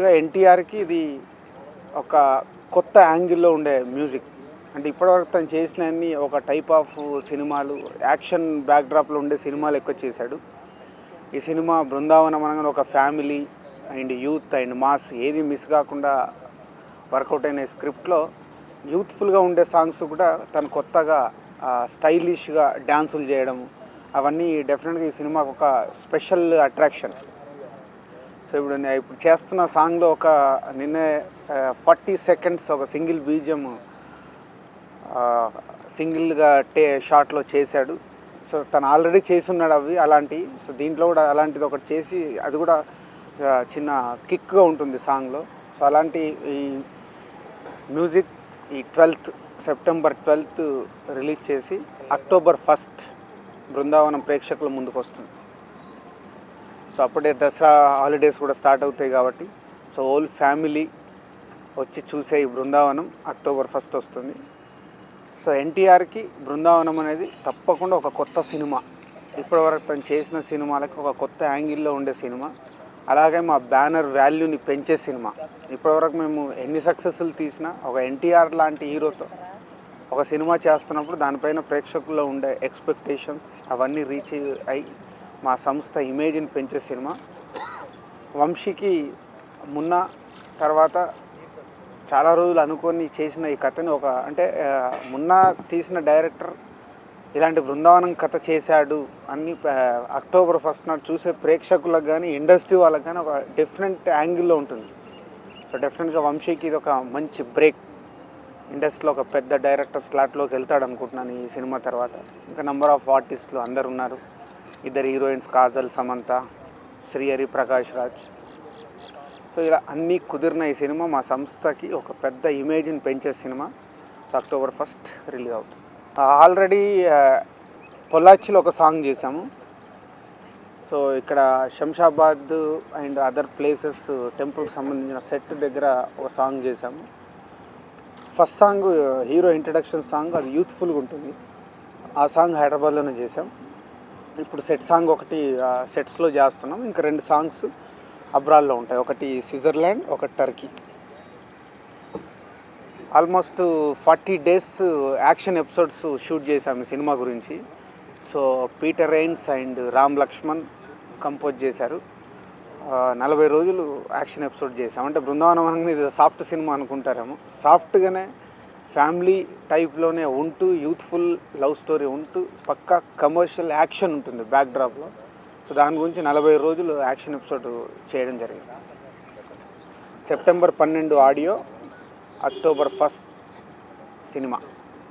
ఎన్టీఆర్కి ఇది ఒక కొత్త యాంగిల్లో ఉండే మ్యూజిక్. అంటే ఇప్పటివరకు తను చేసినన్ని ఒక టైప్ ఆఫ్ సినిమాలు, యాక్షన్ బ్యాక్డ్రాప్లో ఉండే సినిమాలు ఎక్కువ చేశాడు. ఈ సినిమా బృందావనం అనగానే ఒక family and youth and mass ఏది మిస్ కాకుండా వర్కౌట్ అయిన స్క్రిప్ట్లో యూత్ఫుల్గా ఉండే సాంగ్స్ కూడా తను కొత్తగా స్టైలిష్గా డ్యాన్సులు చేయడం, అవన్నీ డెఫినెట్గా ఈ సినిమాకు ఒక స్పెషల్ అట్రాక్షన్. సో ఇప్పుడు చేస్తున్న సాంగ్లో ఒక నిన్నే 40 సెకండ్స్ ఒక సింగిల్ బీజియం సింగిల్గా షాట్లో చేశాడు. సో తను ఆల్రెడీ చేసి ఉన్నాడు అవి అలాంటివి. సో దీంట్లో కూడా అలాంటిది ఒకటి చేసి అది కూడా చిన్న కిక్గా ఉంటుంది సాంగ్లో. సో అలాంటి ఈ మ్యూజిక్ ఈ సెప్టెంబర్ 12th రిలీజ్ చేసి అక్టోబర్ 1 బృందావనం ప్రేక్షకుల ముందుకు వస్తుంది. సో అప్పుడే దసరా హాలిడేస్ కూడా స్టార్ట్ అవుతాయి కాబట్టి సో హోల్ ఫ్యామిలీ వచ్చి చూసే ఈ బృందావనం అక్టోబర్ 1 వస్తుంది. సో ఎన్టీఆర్కి బృందావనం అనేది తప్పకుండా ఒక కొత్త సినిమా. ఇప్పటివరకు తను చేసిన సినిమాలకి ఒక కొత్త యాంగిల్లో ఉండే సినిమా, అలాగే మా బ్యానర్ వాల్యూని పెంచే సినిమా. ఇప్పటివరకు మేము ఎన్ని సక్సెస్లు తీసినా ఒక ఎన్టీఆర్ లాంటి హీరోతో ఒక సినిమా చేస్తున్నప్పుడు దానిపైన ప్రేక్షకుల్లో ఉండే ఎక్స్పెక్టేషన్స్ అవన్నీ రీచ్ అయ్యి మా సంస్థ ఇమేజ్ని పెంచే సినిమా. వంశీకి మున్నా తర్వాత చాలా రోజులు అనుకొని చేసిన ఈ కథని మున్నా తీసిన డైరెక్టర్ ఇలాంటి బృందావనం కథ చేశాడు అని అక్టోబర్ 1 నాడు చూసే ప్రేక్షకులకు కానీ ఇండస్ట్రీ వాళ్ళకి కానీ ఒక డిఫరెంట్ యాంగిల్లో ఉంటుంది. సో డెఫినెట్గా వంశీకి ఇది ఒక మంచి బ్రేక్. ఇండస్ట్రీలో ఒక పెద్ద డైరెక్టర్ స్లాట్లోకి వెళ్తాడు అనుకుంటున్నాను ఈ సినిమా తర్వాత. ఇంకా నెంబర్ ఆఫ్ ఆర్టిస్టులు అందరు ఉన్నారు. 2 హీరోయిన్స్ కాజల్, సమంత, శ్రీహరి, ప్రకాష్ రాజ్. సో ఇలా అన్నీ కుదిరిన ఈ సినిమా మా సంస్థకి ఒక పెద్ద ఇమేజ్ని పెంచే సినిమా. సో అక్టోబర్ 1 రిలీజ్ అవుతుంది. ఆల్రెడీ పొల్లాచ్చిలో ఒక సాంగ్ చేశాము. సో ఇక్కడ శంషాబాద్ అండ్ అదర్ ప్లేసెస్ టెంపుల్కి సంబంధించిన సెట్ దగ్గర ఒక సాంగ్ చేశాము. First song hero introduction song, అది యూత్ఫుల్గా ఉంటుంది. ఆ సాంగ్ హైదరాబాద్లోనే చేసాం. ఇప్పుడు సెట్ సాంగ్ ఒకటి సెట్స్లో చేస్తున్నాం. ఇంకా 2 సాంగ్స్ అబ్రాడ్లో ఉంటాయి. ఒకటి స్విట్జర్లాండ్, ఒకటి Turkey. Almost 40 days action episodes shoot చేశాము ఈ సినిమా గురించి. So Peter Raines and Ram Lakshman compose చేశారు. 40 రోజులు యాక్షన్ ఎపిసోడ్ చేశాం. అంటే బృందావనం అనేది ఇది సాఫ్ట్ సినిమా అనుకుంటారేమో. సాఫ్ట్గానే ఫ్యామిలీ టైప్లోనే ఉంటూ యూత్ఫుల్ లవ్ స్టోరీ ఉంటూ పక్కా కమర్షియల్ యాక్షన్ ఉంటుంది బ్యాక్డ్రాప్లో. సో దాని గురించి 40 రోజులు యాక్షన్ ఎపిసోడ్ చేయడం జరిగింది. September 12 audio, October 1 cinema.